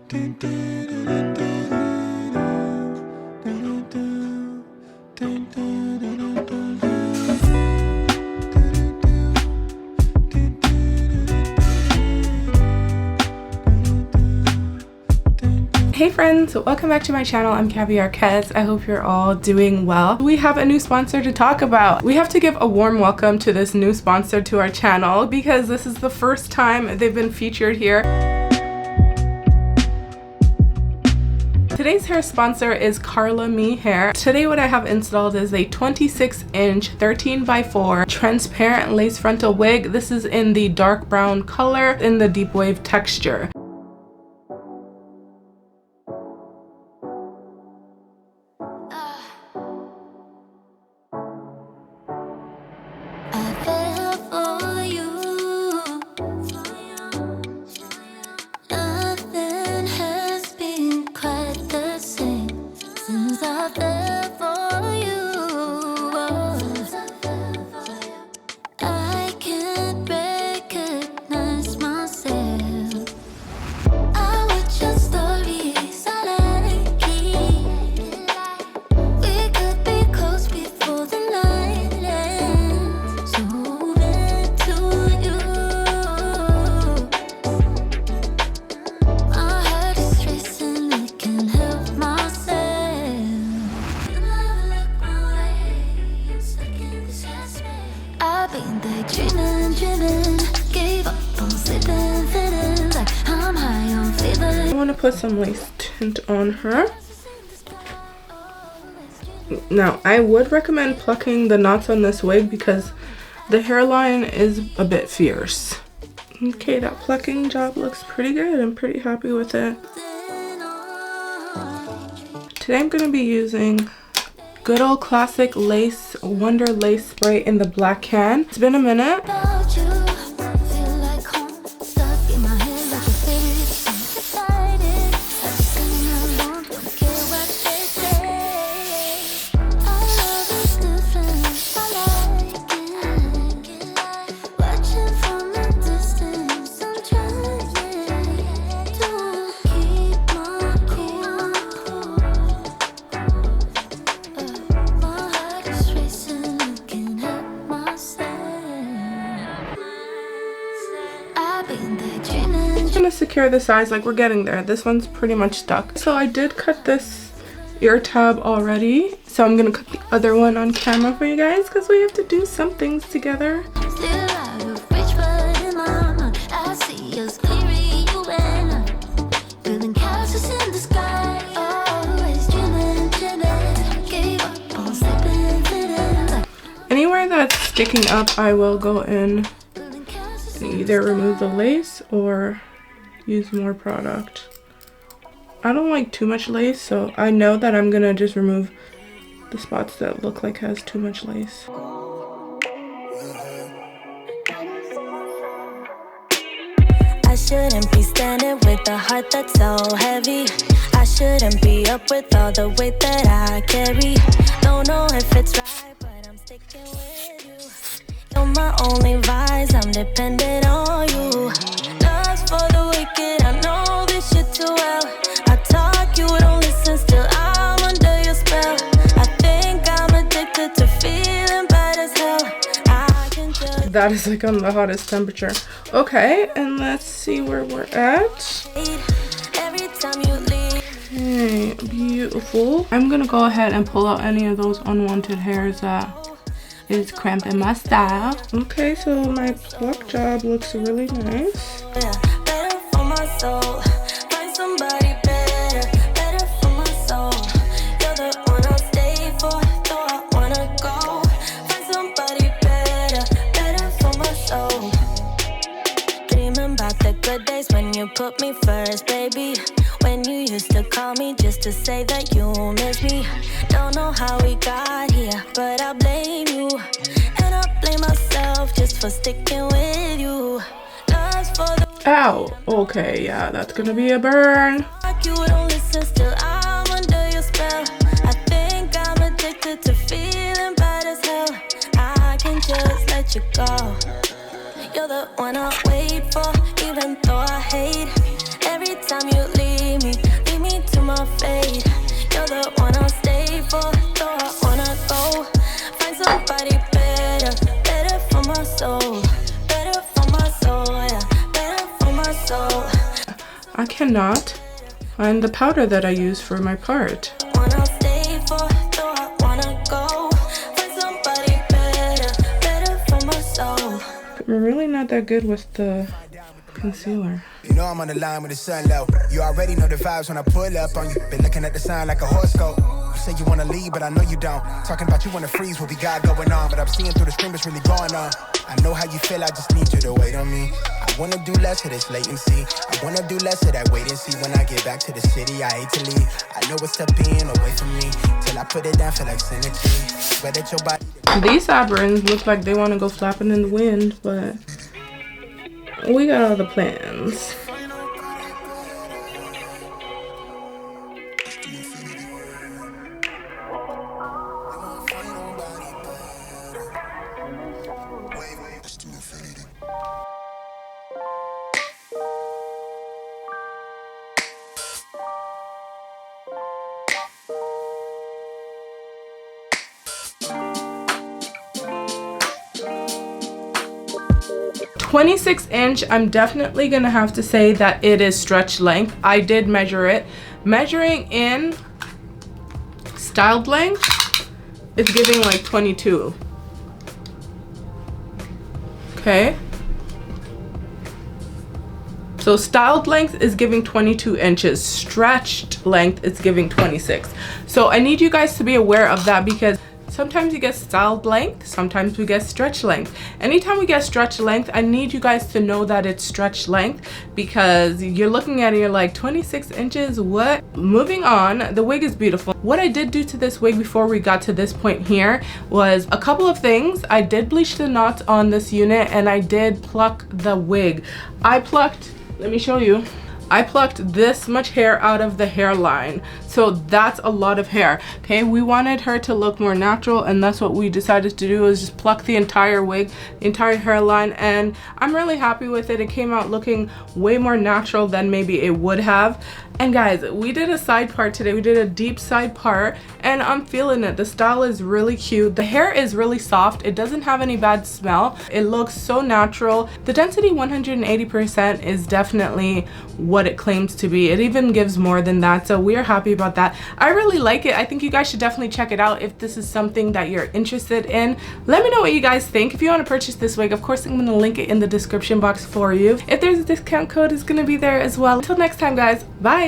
Hey friends, welcome back to my channel. I'm Caviar Kez. I hope you're all doing well. We have a new sponsor to talk about. We have to give a warm welcome to this new sponsor to our channel because this is the first time they've been featured here. Today's hair sponsor is Karlami Hair. Today what I have installed is a 26-inch 13x4 transparent lace frontal wig. This is in the dark brown color in the deep wave texture. I want to put some lace tint on her. Now, I would recommend plucking the knots on this wig because the hairline is a bit fierce. Okay, that plucking job looks pretty good. I'm pretty happy with it. Today I'm going to be using good old classic lace Wonder Lace Spray in the black can. It's been a minute. I'm gonna secure the sides, like we're getting there. This one's pretty much stuck. So I did cut this ear tab already. So I'm gonna cut the other one on camera for you guys because we have to do some things together. Anywhere that's sticking up, I will go in and either remove the lace or use more product. I don't like too much lace, so I know that I'm gonna just remove the spots that look like has too much lace. I shouldn't be standing with a heart that's so heavy. I shouldn't be up with all the weight that I carry. Don't know if it's right, but I'm sticking with you. You're my only vice, I'm dependent on you. Love's for the wicked, I know this shit too well. I talk, you don't listen, still I'm under your spell. I think I'm addicted to feeling bad as hell. I can just... That is like on the hottest temperature. Okay, and let's see where we're at. Every time you leave. Okay, beautiful. I'm gonna go ahead and pull out any of those unwanted hairs that is cramping my style. Okay, so my pluck job looks really nice. Better for my soul. Find somebody better. Better for my soul. You're the one I'll stay for. Though I wanna go. Find somebody better. Better for my soul. Dreaming about the good days when you put me first, baby. When you used to call me just to say that you miss me. Don't know how we got here, but I blame you. And I blame myself just for sticking with you. Love's for the... Ow. Okay, yeah, that's gonna be a burn. You don't listen, still I'm under your spell. I think I'm addicted to feeling bad as hell. I can just let you go. You're the one I wait for, even though I hate every time you leave me. soul. I cannot find the powder that I use for my part. Wanna stay for, though I wanna go. Find somebody better, better for my soul. I'm really not that good with the concealer. You know I'm on the line with the sun low. You already know the vibes when I pull up on you. Been looking at the sign like a horoscope. You say you wanna leave, but I know you don't. Talking about you wanna freeze, what we got going on. But I'm seeing through the screen what's really going on. I know how you feel, I just need you to wait on me. I wanna do less of this latency. I wanna do less of that wait and see. When I get back to the city, I hate to leave. I know it's up being away from me. Till I put it down, feel like synergy. Swear that your body. These sideburns look like they want to go flapping in the wind, but we got other plans. .26" I'm definitely gonna have to say that it is stretch length. I did measure it. Measuring in styled length, it's giving like 22. Okay, so styled length is giving 22 inches. Stretched length is giving 26. So I need you guys to be aware of that, because sometimes you get styled length, sometimes we get stretch length. Anytime we get stretch length, I need you guys to know that it's stretch length, because you're looking at it, you're like, 26 inches, what? Moving on, the wig is beautiful. What I did do to this wig before we got to this point here was a couple of things. I did bleach the knots on this unit, and I did pluck the wig. I plucked, let me show you. I plucked this much hair out of the hairline, so that's a lot of hair. Okay, we wanted her to look more natural, and that's what we decided to do, is just pluck the entire wig, the entire hairline, and I'm really happy with it. It came out looking way more natural than maybe it would have. And guys, we did a side part today. We did a deep side part, and I'm feeling it. The style is really cute. The hair is really soft. It doesn't have any bad smell. It looks so natural. The density 180% is definitely what it claims to be. It even gives more than that, so we're happy about that. I really like it. I think you guys should definitely check it out if this is something that you're interested in. Let me know what you guys think. If you want to purchase this wig, of course I'm going to link it in the description box for you. If there's a discount code, it's going to be there as well. Until next time, guys, bye.